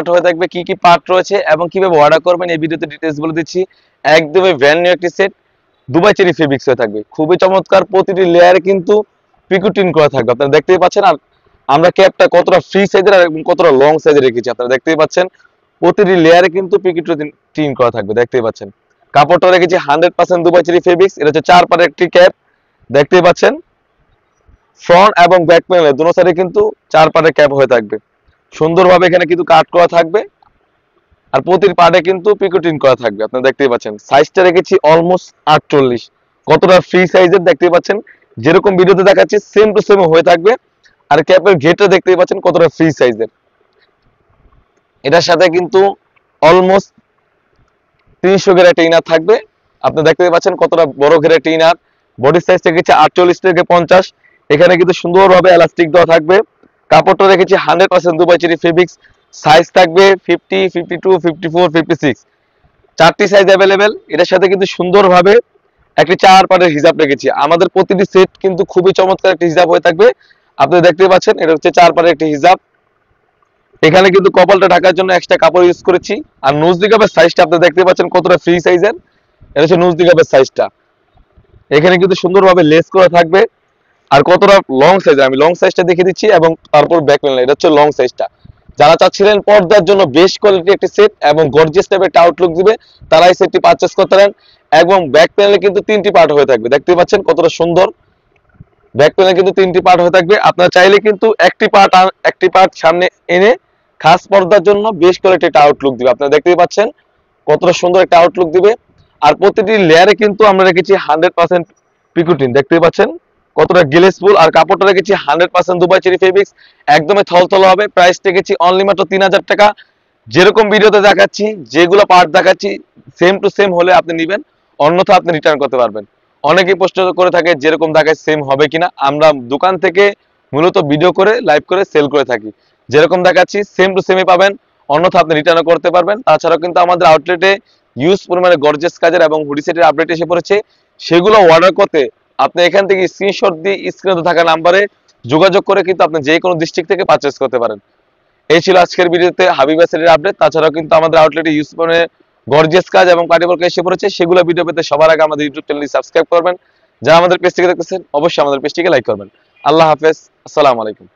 Part হয়ে থাকবে, কি কি পার্ট রয়েছে এবং কিভাবে অর্ডার করবেন এই ভিডিওতে ডিটেইলস বলে দিচ্ছি। একদমই ব্র্যান্ড নিউ একটি সেট, দুবাই চেরি ফেব্রিক্স হয়ে থাকবে, খুবই চমৎকার। প্রতিটি লেয়ারে কিন্তু পিকুটিন করা থাকবে, আপনারা দেখতেই পাচ্ছেন। আর আমরা ক্যাপটা কতটা ফ্রি সাইজের আর কতটা লং সাইজে রেখেছি আপনারা দেখতেই পাচ্ছেন। প্রতিটি লেয়ারে কিন্তু পিকুটিন করা থাকবে, দেখতেই পাচ্ছেন। কাপড়টা রেখেছি 100% দুবাই চেরি ফেব্রিক্স। এটা হচ্ছে 4 পাটের একটি ক্যাপ, দেখতেই পাচ্ছেন। ফ্রন্ট এবং ব্যাক প্যানেলে দুটো সাইডে কিন্তু 4 পাটের ক্যাপ হয়ে থাকবে, সুন্দরভাবে এখানে কিন্তু কাট করা থাকবে। আর প্রতিটি পার্টে কিন্তু পিকোটিন করা থাকবে, আপনারা দেখতেই পাচ্ছেন। সাইজটা রেখেছি অলমোস্ট 48, কতটা ফ্রি সাইজের দেখতেই পাচ্ছেন। যেরকম ভিডিওতে দেখাচ্ছি সেম টু সেম হয়ে থাকবে। আর ক্যাপের ঘেরটা দেখতেই পাচ্ছেন কতটা ফ্রি সাইজের। এটার সাথে কিন্তু অলমোস্ট 300 গ্রেড ইনার থাকবে, আপনি দেখতে পাচ্ছেন কতটা বড় গ্রেড ইনার। বডি সাইজ রেখেছি 48 থেকে 50, এখানে কিন্তু সুন্দরভাবে এলাস্টিক দেওয়া থাকবে। কাপড়টা রেখেছি 100% দুবাই চেরি ফেব্রিক্স। সাইজ থাকবে 50, 52, 54, 56, 4টি সাইজ অ্যাভেলেবেল। এটার সাথে কিন্তু সুন্দরভাবে একটি 4 পাটের হিজাব রেখেছি। আমাদের প্রতিটি সেট কিন্তু খুবই চমৎকার একটি হিজাব হয়ে থাকবে, আপনি দেখতে পাচ্ছেন। এটা হচ্ছে 4 পাটের একটি হিজাব। এখানে কিন্তু কপালটা ঢাকার জন্য এক্সট্রা কাপড় ইউজ করেছি। আর নোজ নিকাবের সাইজটা আপনি দেখতে পাচ্ছেন কতটা ফ্রি সাইজের। এটা হচ্ছে নোজ নিকাবের সাইজটা, এখানে কিন্তু সুন্দরভাবে লেস করা থাকবে। আর কতটা লং সাইজ আমি লং সাইজটা দেখিয়ে দিচ্ছি, এবং তারপর ব্যাক প্যানেল, এটা হচ্ছে লং সাইজটা। যারা চাচ্ছিলেন পর্দার জন্য বেশ কোয়ালিটি একটি সেট এবং গর্জিয়াস টাইপের একটা আউটলুক দিবে, তারা এই সেটটি পারচেজ করতে পারেন। এবং ব্যাক প্যানেলে কিন্তু 3টি পার্ট হয়ে থাকবে, দেখতে পাচ্ছেন কতটা সুন্দর। ব্যাক প্যানেলে কিন্তু 3টি পার্ট হয়ে থাকবে, আপনারা চাইলে কিন্তু একটি পার্ট সামনে এনে খাস পর্দার জন্য বেশ কোয়ালিটি একটা আউটলুক দিবে, আপনারা দেখতেই পাচ্ছেন কতটা সুন্দর একটা আউটলুক দিবে। আর প্রতিটি লেয়ারে কিন্তু আমরা রেখেছি 100% পিকুটিন, দেখতেই পাচ্ছেন কতটা গ্লেসফুল। আর কাপড়টা রেখেছি 100% দুবাই চেরি ফেব্রিক্স, একদমই থলথল হবে। প্রাইস রেখেছি অনলি মাত্র 3000 টাকা। যেরকম ভিডিওতে দেখাচ্ছি, যেগুলো পার্ট দেখাচ্ছি সেম টু সেম হলে আপনি নেবেন, অন্যথা আপনি রিটার্ন করতে পারবেন। অনেকেই প্রশ্ন করে থাকে যেরকম দেখায় সেম হবে কিনা। আমরা দোকান থেকে মূলত ভিডিও করে লাইভ করে সেল করে থাকি, যেরকম দেখাচ্ছি সেম টু সেমই পাবেন, অন্যথা আপনি রিটার্নও করতে পারবেন। তাছাড়াও কিন্তু আমাদের আউটলেটে ইউজ পরিমাণে গর্জিয়াস কাজের এবং হুডি সেটের আপডেট এসে পড়েছে, সেগুলো অর্ডার করতে আপনি এখান থেকে স্ক্রিনশট দিয়ে স্ক্রিনে থাকা নাম্বারে যোগাযোগ করে কিন্তু আপনি যে কোনো ডিস্ট্রিক্ট থেকে পারচেজ করতে পারেন। এই ছিল আজকের ভিডিওতে হাবিবা সেটের আপডেট। তাছাড়াও কিন্তু আমাদের আউটলেটে ইউজ পরিমাণে গর্জিয়াস কাজ এবং পার্টি ওয়ার্ক এসে পড়েছে, সেগুলো ভিডিও পেতে সবার আগে আমাদের ইউটিউব চ্যানেলটি সাবস্ক্রাইব করবেন। যারা আমাদের পেজ থেকে দেখতেছেন অবশ্যই আমাদের পেজটিকে লাইক করবেন। আল্লাহ হাফেজ, আসসালামু আলাইকুম।